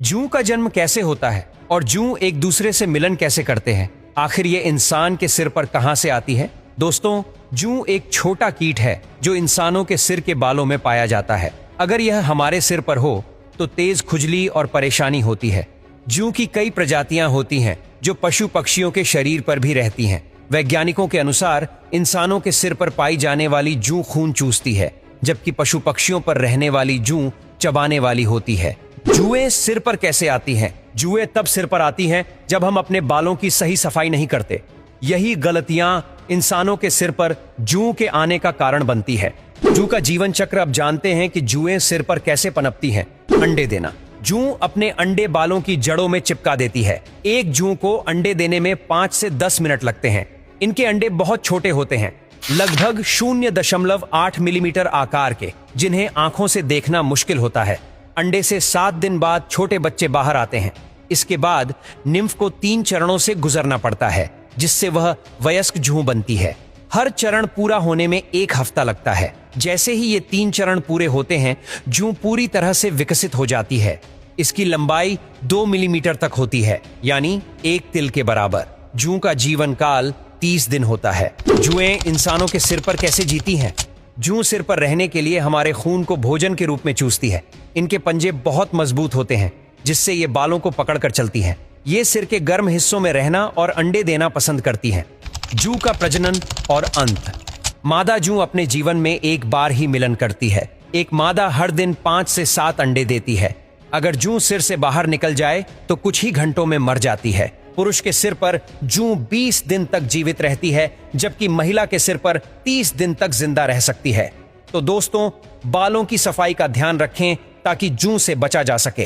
जूं का जन्म कैसे होता है और जूं एक दूसरे से मिलन कैसे करते हैं? आखिर ये इंसान के सिर पर कहां से आती है? दोस्तों, जूं एक छोटा कीट है जो इंसानों के सिर के बालों में पाया जाता है। अगर यह हमारे सिर पर हो तो तेज खुजली और परेशानी होती है। जूं की कई प्रजातियां होती हैं जो पशु पक्षियों के शरीर पर भी रहती हैं। वैज्ञानिकों के अनुसार इंसानों के सिर पर पाई जाने वाली जूं खून चूसती है, जबकि पशु पक्षियों पर रहने वाली जूं चबाने वाली होती है। जुएं सिर पर कैसे आती हैं? जुएं तब सिर पर आती हैं जब हम अपने बालों की सही सफाई नहीं करते। यही गलतियां इंसानों के सिर पर जूं के आने का कारण बनती है। जूं का जीवन चक्र अब जानते हैं कि जुएं सिर पर कैसे पनपती हैं। अंडे देना। जूं अपने अंडे बालों की जड़ों में चिपका देती है। एक जूं को अंडे देने में 5 से 10 मिनट लगते हैं। इनके अंडे बहुत छोटे होते हैं, लगभग 0.8 मिलीमीटर आकार के, जिन्हें आंखों से देखना मुश्किल होता है। अंडे से 7 दिन बाद छोटे बच्चे बाहर आते हैं। इसके बाद निम्फ को 3 चरणों से गुजरना पड़ता है, जिससे वह वयस्क जूं बनती है। हर चरण पूरा होने में 1 हफ्ता लगता है। जैसे ही ये 3 चरण पूरे होते हैं, जूं पूरी तरह से विकसित हो जाती है। इसकी लंबाई 2 मिलीमीटर तक होती है, यानी 1 तिल के बराबर। जूं का जीवन काल 30 दिन होता है। जुएं इंसानों के सिर पर कैसे जीती हैं? जूं सिर पर रहने के लिए हमारे खून को भोजन के रूप में चूसती है। इनके पंजे बहुत मजबूत होते हैं, जिससे ये बालों को पकड़कर चलती हैं। ये सिर के गर्म हिस्सों में रहना और अंडे देना पसंद करती हैं। जूं का प्रजनन और अंत। मादा जूं अपने जीवन में एक बार ही मिलन करती है। एक मादा हर दिन 5 से 7 अंडे देती है। अगर जूं सिर से बाहर निकल जाए तो कुछ ही घंटों में मर जाती है। पुरुष के सिर पर जूं 20 दिन तक जीवित रहती है, जबकि महिला के सिर पर 30 दिन तक जिंदा रह सकती है। तो दोस्तों, बालों की सफाई का ध्यान रखें ताकि जूं से बचा जा सके।